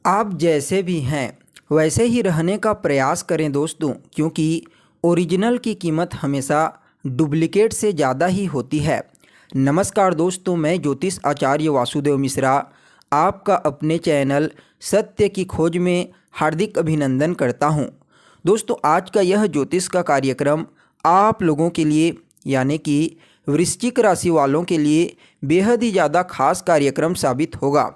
आप जैसे भी हैं वैसे ही रहने का प्रयास करें दोस्तों, क्योंकि ओरिजिनल की कीमत हमेशा डुप्लीकेट से ज़्यादा ही होती है। नमस्कार दोस्तों, मैं ज्योतिष आचार्य वासुदेव मिश्रा आपका अपने चैनल सत्य की खोज में हार्दिक अभिनंदन करता हूं। दोस्तों, आज का यह ज्योतिष का कार्यक्रम आप लोगों के लिए यानी कि वृश्चिक राशि वालों के लिए बेहद ही ज़्यादा खास कार्यक्रम साबित होगा।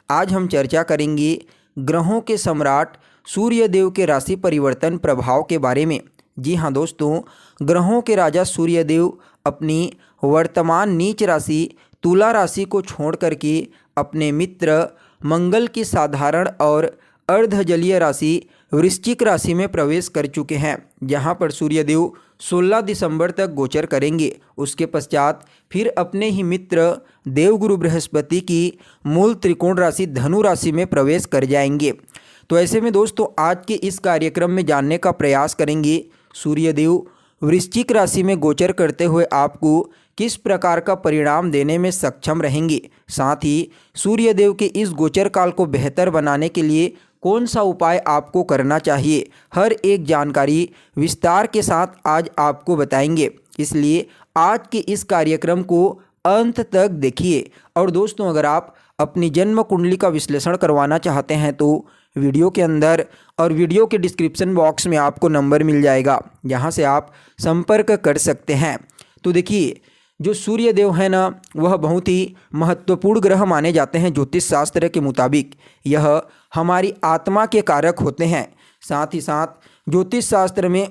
आज हम चर्चा करेंगे ग्रहों के सम्राट सूर्य देव के राशि परिवर्तन प्रभाव के बारे में। जी हाँ दोस्तों, ग्रहों के राजा सूर्य देव अपनी वर्तमान नीच राशि तुला राशि को छोड़ करके अपने मित्र मंगल की साधारण और अर्धजलीय राशि वृश्चिक राशि में प्रवेश कर चुके हैं, जहां पर सूर्यदेव 16 दिसंबर तक गोचर करेंगे। उसके पश्चात फिर अपने ही मित्र देवगुरु बृहस्पति की मूल त्रिकोण राशि धनु राशि में प्रवेश कर जाएंगे। तो ऐसे में दोस्तों, आज के इस कार्यक्रम में जानने का प्रयास करेंगे सूर्यदेव वृश्चिक राशि में गोचर करते हुए आपको किस प्रकार का परिणाम देने में सक्षम रहेंगे। साथ ही सूर्यदेव के इस गोचर काल को बेहतर बनाने के लिए कौन सा उपाय आपको करना चाहिए, हर एक जानकारी विस्तार के साथ आज आपको बताएंगे। इसलिए आज के इस कार्यक्रम को अंत तक देखिए। और दोस्तों, अगर आप अपनी जन्म कुंडली का विश्लेषण करवाना चाहते हैं तो वीडियो के अंदर और वीडियो के डिस्क्रिप्शन बॉक्स में आपको नंबर मिल जाएगा, जहां से आप संपर्क कर सकते हैं। तो देखिए, जो सूर्य देव है ना, वह बहुत ही महत्वपूर्ण ग्रह माने जाते हैं। ज्योतिष शास्त्र के मुताबिक यह हमारी आत्मा के कारक होते हैं। साथ ही साथ ज्योतिष शास्त्र में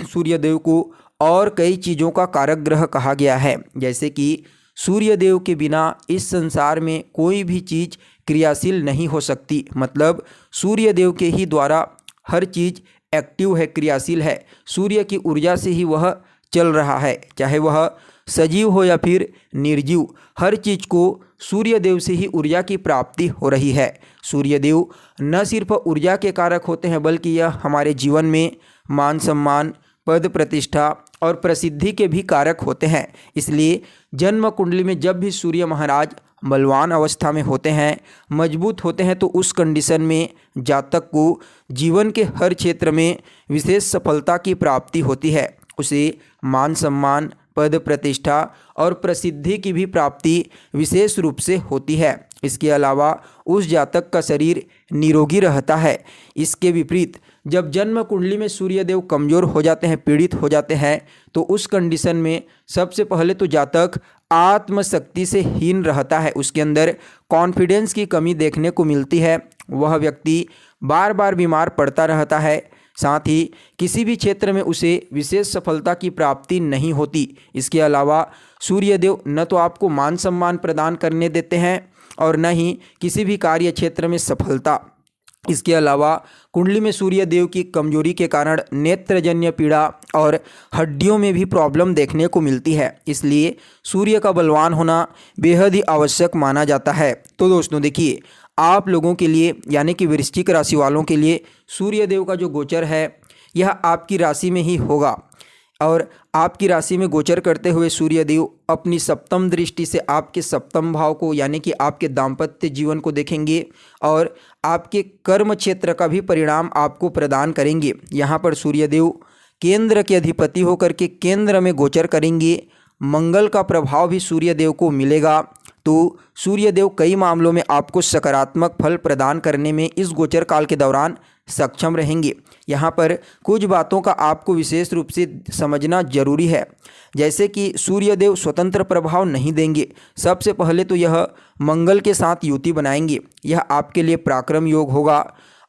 सूर्य देव को और कई चीज़ों का कारक ग्रह कहा गया है, जैसे कि सूर्य देव के बिना इस संसार में कोई भी चीज़ क्रियाशील नहीं हो सकती। मतलब सूर्य देव के ही द्वारा हर चीज़ एक्टिव है, क्रियाशील है। सूर्य की ऊर्जा से ही वह चल रहा है, चाहे वह सजीव हो या फिर निर्जीव, हर चीज़ को सूर्य देव से ही ऊर्जा की प्राप्ति हो रही है। सूर्य देव न सिर्फ ऊर्जा के कारक होते हैं, बल्कि यह हमारे जीवन में मान सम्मान, पद प्रतिष्ठा और प्रसिद्धि के भी कारक होते हैं। इसलिए जन्म कुंडली में जब भी सूर्य महाराज बलवान अवस्था में होते हैं, मजबूत होते हैं, तो उस कंडीशन में जातक को जीवन के हर क्षेत्र में विशेष सफलता की प्राप्ति होती है। उसे मान सम्मान, पद प्रतिष्ठा और प्रसिद्धि की भी प्राप्ति विशेष रूप से होती है। इसके अलावा उस जातक का शरीर निरोगी रहता है। इसके विपरीत जब जन्म कुंडली में सूर्यदेव कमज़ोर हो जाते हैं, पीड़ित हो जाते हैं, तो उस कंडीशन में सबसे पहले तो जातक आत्मशक्ति से हीन रहता है। उसके अंदर कॉन्फिडेंस की कमी देखने को मिलती है। वह व्यक्ति बार बार बीमार पड़ता रहता है। साथ ही किसी भी क्षेत्र में उसे विशेष सफलता की प्राप्ति नहीं होती। इसके अलावा सूर्यदेव न तो आपको मान सम्मान प्रदान करने देते हैं और न ही किसी भी कार्य क्षेत्र में सफलता। इसके अलावा कुंडली में सूर्य देव की कमजोरी के कारण नेत्रजन्य पीड़ा और हड्डियों में भी प्रॉब्लम देखने को मिलती है। इसलिए सूर्य का बलवान होना बेहद ही आवश्यक माना जाता है। तो दोस्तों देखिए, आप लोगों के लिए यानी कि वृश्चिक राशि वालों के लिए सूर्य देव का जो गोचर है यह आपकी राशि में ही होगा। और आपकी राशि में गोचर करते हुए सूर्यदेव अपनी सप्तम दृष्टि से आपके सप्तम भाव को यानी कि आपके दाम्पत्य जीवन को देखेंगे और आपके कर्म क्षेत्र का भी परिणाम आपको प्रदान करेंगे। यहाँ पर सूर्यदेव केंद्र के अधिपति होकर के केंद्र में गोचर करेंगे। मंगल का प्रभाव भी सूर्यदेव को मिलेगा। तो सूर्यदेव कई मामलों में आपको सकारात्मक फल प्रदान करने में इस गोचर काल के दौरान सक्षम रहेंगे। यहाँ पर कुछ बातों का आपको विशेष रूप से समझना जरूरी है, जैसे कि सूर्यदेव स्वतंत्र प्रभाव नहीं देंगे। सबसे पहले तो यह मंगल के साथ युति बनाएंगे। यह आपके लिए पराक्रम योग होगा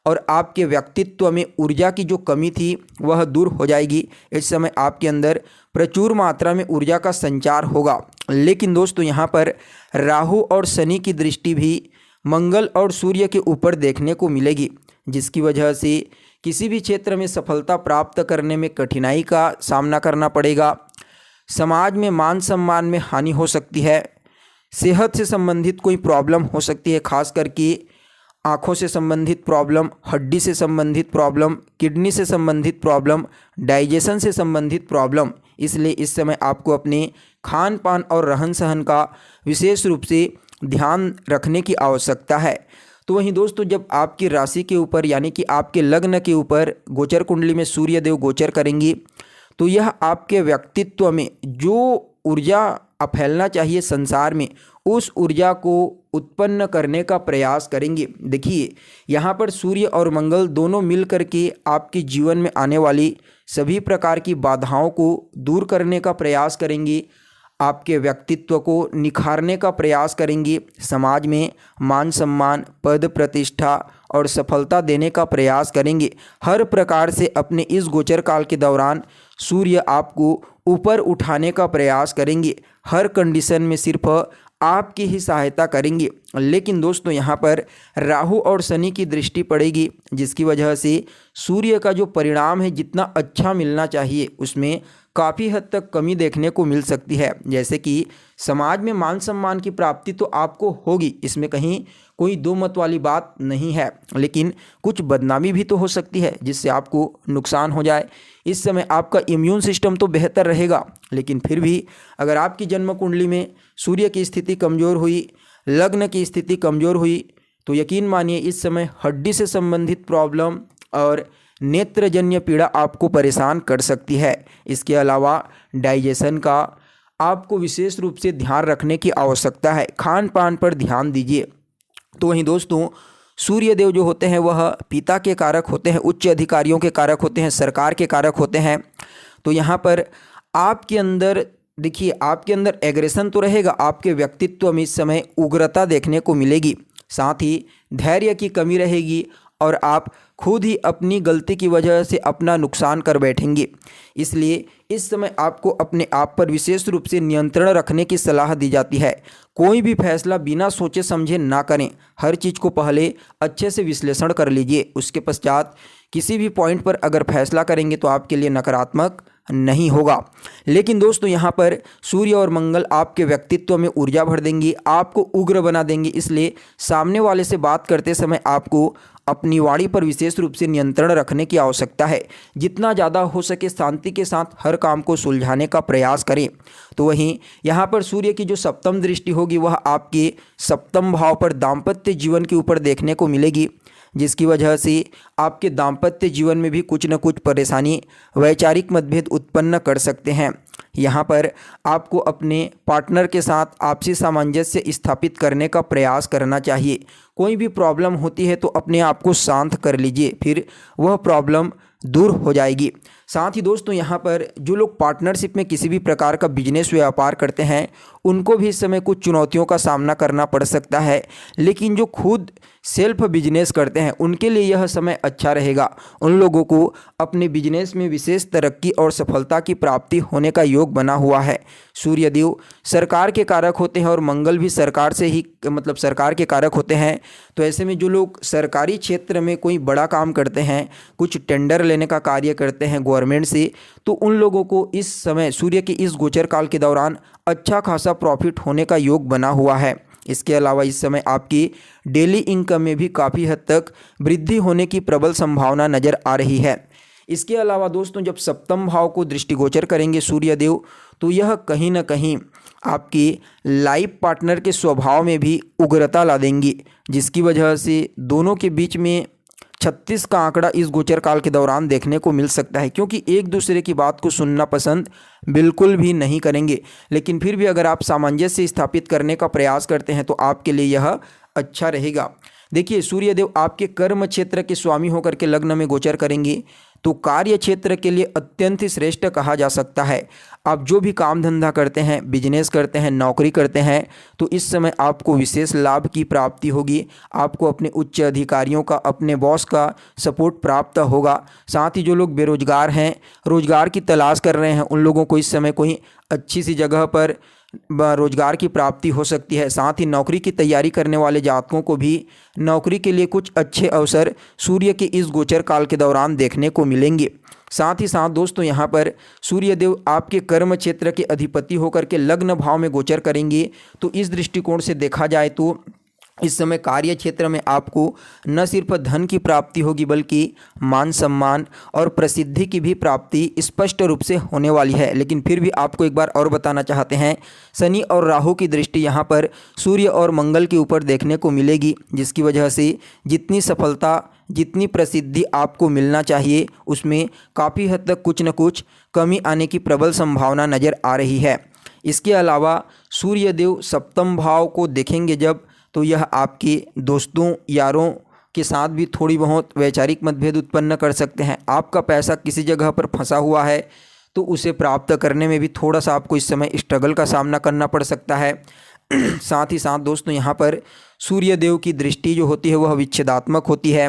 और आपके व्यक्तित्व में ऊर्जा की जो कमी थी वह दूर हो जाएगी। इस समय आपके अंदर प्रचुर मात्रा में ऊर्जा का संचार होगा। लेकिन दोस्तों, यहाँ पर राहु और शनि की दृष्टि भी मंगल और सूर्य के ऊपर देखने को मिलेगी, जिसकी वजह से किसी भी क्षेत्र में सफलता प्राप्त करने में कठिनाई का सामना करना पड़ेगा। समाज में मान सम्मान में हानि हो सकती है। सेहत से संबंधित कोई प्रॉब्लम हो सकती है, खास करके आँखों से संबंधित प्रॉब्लम, हड्डी से संबंधित प्रॉब्लम, किडनी से संबंधित प्रॉब्लम, डाइजेशन से संबंधित प्रॉब्लम। इसलिए इस समय आपको अपने खान पान और रहन सहन का विशेष रूप से ध्यान रखने की आवश्यकता है। तो वहीं दोस्तों जब आपकी राशि के ऊपर यानी कि आपके लग्न के ऊपर गोचर कुंडली में सूर्य देव गोचर करेंगे तो यह आपके व्यक्तित्व में जो ऊर्जा फैलना चाहिए संसार में, उस ऊर्जा को उत्पन्न करने का प्रयास करेंगे। देखिए यहाँ पर सूर्य और मंगल दोनों मिल करके आपके जीवन में आने वाली सभी प्रकार की बाधाओं को दूर करने का प्रयास करेंगे, आपके व्यक्तित्व को निखारने का प्रयास करेंगे, समाज में मान सम्मान, पद प्रतिष्ठा और सफलता देने का प्रयास करेंगे। हर प्रकार से अपने इस गोचर काल के दौरान सूर्य आपको ऊपर उठाने का प्रयास करेंगे, हर कंडीशन में सिर्फ आपकी ही सहायता करेंगे। लेकिन दोस्तों यहाँ पर राहु और शनि की दृष्टि पड़ेगी, जिसकी वजह से सूर्य का जो परिणाम है जितना अच्छा मिलना चाहिए उसमें काफ़ी हद तक कमी देखने को मिल सकती है। जैसे कि समाज में मान सम्मान की प्राप्ति तो आपको होगी, इसमें कहीं कोई दो मत वाली बात नहीं है, लेकिन कुछ बदनामी भी तो हो सकती है जिससे आपको नुकसान हो जाए। इस समय आपका इम्यून सिस्टम तो बेहतर रहेगा, लेकिन फिर भी अगर आपकी जन्म कुंडली में सूर्य की स्थिति कमज़ोर हुई, लग्न की स्थिति कमज़ोर हुई, तो यकीन मानिए इस समय हड्डी से संबंधित प्रॉब्लम और नेत्रजन्य पीड़ा आपको परेशान कर सकती है। इसके अलावा डाइजेशन का आपको विशेष रूप से ध्यान रखने की आवश्यकता है, खान पान पर ध्यान दीजिए। तो वहीं दोस्तों सूर्य देव जो होते हैं वह पिता के कारक होते हैं, उच्च अधिकारियों के कारक होते हैं, सरकार के कारक होते हैं। तो यहाँ पर आपके अंदर देखिए, आपके अंदर एग्रेशन तो रहेगा, आपके व्यक्तित्व में इस समय उग्रता देखने को मिलेगी, साथ ही धैर्य की कमी रहेगी और आप खुद ही अपनी गलती की वजह से अपना नुकसान कर बैठेंगे। इसलिए इस समय आपको अपने आप पर विशेष रूप से नियंत्रण रखने की सलाह दी जाती है। कोई भी फैसला बिना सोचे समझे ना करें, हर चीज़ को पहले अच्छे से विश्लेषण कर लीजिए, उसके पश्चात किसी भी पॉइंट पर अगर फैसला करेंगे तो आपके लिए नकारात्मक नहीं होगा। लेकिन दोस्तों यहाँ पर सूर्य और मंगल आपके व्यक्तित्व में ऊर्जा भर देंगी, आपको उग्र बना देंगे। इसलिए सामने वाले से बात करते समय आपको अपनी वाणी पर विशेष रूप से नियंत्रण रखने की आवश्यकता है। जितना ज़्यादा हो सके शांति के साथ हर काम को सुलझाने का प्रयास करें। तो वहीं यहाँ पर सूर्य की जो सप्तम दृष्टि होगी वह आपके सप्तम भाव पर दाम्पत्य जीवन के ऊपर देखने को मिलेगी, जिसकी वजह से आपके दाम्पत्य जीवन में भी कुछ न कुछ परेशानी, वैचारिक मतभेद उत्पन्न कर सकते हैं। यहाँ पर आपको अपने पार्टनर के साथ आपसी सामंजस्य स्थापित करने का प्रयास करना चाहिए। कोई भी प्रॉब्लम होती है तो अपने आप को शांत कर लीजिए, फिर वह प्रॉब्लम दूर हो जाएगी। साथ ही दोस्तों यहाँ पर जो लोग पार्टनरशिप में किसी भी प्रकार का बिजनेस व्यापार करते हैं उनको भी इस समय कुछ चुनौतियों का सामना करना पड़ सकता है, लेकिन जो खुद सेल्फ बिजनेस करते हैं उनके लिए यह समय अच्छा रहेगा। उन लोगों को अपने बिजनेस में विशेष तरक्की और सफलता की प्राप्ति होने का योग बना हुआ है। सूर्यदेव सरकार के कारक होते हैं और मंगल भी सरकार से ही सरकार के कारक होते हैं। तो ऐसे में जो लोग सरकारी क्षेत्र में कोई बड़ा काम करते हैं, कुछ टेंडर लेने का कार्य करते हैं गवर्नमेंट से, तो उन लोगों को इस समय सूर्य के इस गोचर काल के दौरान अच्छा खासा प्रॉफिट होने का योग बना हुआ है। इसके अलावा इस समय आपकी डेली इनकम में भी काफ़ी हद तक वृद्धि होने की प्रबल संभावना नज़र आ रही है। इसके अलावा दोस्तों जब सप्तम भाव को दृष्टिगोचर करेंगे सूर्यदेव तो यह कहीं ना कहीं आपकी लाइफ पार्टनर के स्वभाव में भी उग्रता ला देंगी, जिसकी वजह से दोनों के बीच में 36 का आंकड़ा इस गोचर काल के दौरान देखने को मिल सकता है, क्योंकि एक दूसरे की बात को सुनना पसंद बिल्कुल भी नहीं करेंगे। लेकिन फिर भी अगर आप सामंजस्य स्थापित करने का प्रयास करते हैं तो आपके लिए यह अच्छा रहेगा। देखिए सूर्यदेव आपके कर्म क्षेत्र के स्वामी होकर के लग्न में गोचर करेंगे तो कार्य क्षेत्र के लिए अत्यंत ही श्रेष्ठ कहा जा सकता है। आप जो भी काम धंधा करते हैं, बिजनेस करते हैं, नौकरी करते हैं, तो इस समय आपको विशेष लाभ की प्राप्ति होगी। आपको अपने उच्च अधिकारियों का, अपने बॉस का सपोर्ट प्राप्त होगा। साथ ही जो लोग बेरोजगार हैं, रोजगार की तलाश कर रहे हैं, उन लोगों को इस समय कोई अच्छी सी जगह पर रोजगार की प्राप्ति हो सकती है। साथ ही नौकरी की तैयारी करने वाले जातकों को भी नौकरी के लिए कुछ अच्छे अवसर सूर्य के इस गोचर काल के दौरान देखने को मिलेंगे। साथ ही साथ दोस्तों यहाँ पर सूर्यदेव आपके कर्म क्षेत्र के अधिपति होकर के लग्न भाव में गोचर करेंगे। तो इस दृष्टिकोण से देखा जाए तो इस समय कार्य क्षेत्र में आपको न सिर्फ धन की प्राप्ति होगी बल्कि मान सम्मान और प्रसिद्धि की भी प्राप्ति स्पष्ट रूप से होने वाली है। लेकिन फिर भी आपको एक बार और बताना चाहते हैं, शनि और राहु की दृष्टि यहाँ पर सूर्य और मंगल के ऊपर देखने को मिलेगी, जिसकी वजह से जितनी सफलता जितनी प्रसिद्धि आपको मिलना चाहिए उसमें काफ़ी हद तक कुछ न कुछ कमी आने की प्रबल संभावना नज़र आ रही है। इसके अलावा सूर्यदेव सप्तम भाव को देखेंगे जब, तो यह आपके दोस्तों यारों के साथ भी थोड़ी बहुत वैचारिक मतभेद उत्पन्न कर सकते हैं। आपका पैसा किसी जगह पर फंसा हुआ है तो उसे प्राप्त करने में भी थोड़ा सा आपको इस समय स्ट्रगल का सामना करना पड़ सकता है। साथ ही साथ दोस्तों यहाँ पर सूर्यदेव की दृष्टि जो होती है वह विच्छेदात्मक होती है।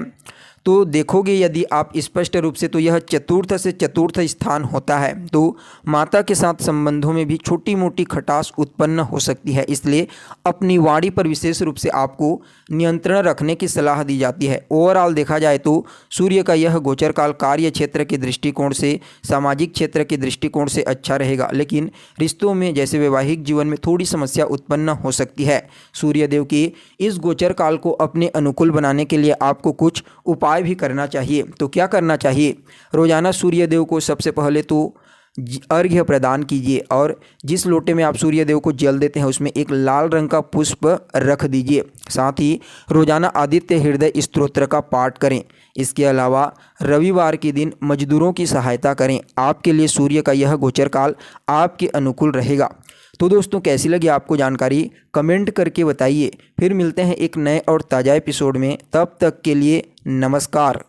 तो देखोगे यदि आप स्पष्ट रूप से, तो यह चतुर्थ से चतुर्थ स्थान होता है, तो माता के साथ संबंधों में भी छोटी मोटी खटास उत्पन्न हो सकती है। इसलिए अपनी वाणी पर विशेष रूप से आपको नियंत्रण रखने की सलाह दी जाती है। ओवरऑल देखा जाए तो सूर्य का यह गोचर काल कार्य क्षेत्र के दृष्टिकोण से, सामाजिक क्षेत्र के दृष्टिकोण से अच्छा रहेगा, लेकिन रिश्तों में जैसे वैवाहिक जीवन में थोड़ी समस्या उत्पन्न हो सकती है। सूर्यदेव के इस गोचर काल को अपने अनुकूल बनाने के लिए आपको कुछ उपाय भी करना चाहिए। तो क्या करना चाहिए? रोजाना सूर्यदेव को सबसे पहले तो अर्घ्य प्रदान कीजिए और जिस लोटे में आप सूर्यदेव को जल देते हैं उसमें एक लाल रंग का पुष्प रख दीजिए। साथ ही रोजाना आदित्य हृदय स्तोत्र का पाठ करें। इसके अलावा रविवार के दिन मजदूरों की सहायता करें। आपके लिए सूर्य का यह गोचर काल आपके अनुकूल रहेगा। तो दोस्तों कैसी लगी आपको जानकारी कमेंट करके बताइए। फिर मिलते हैं एक नए और ताज़ा एपिसोड में, तब तक के लिए नमस्कार।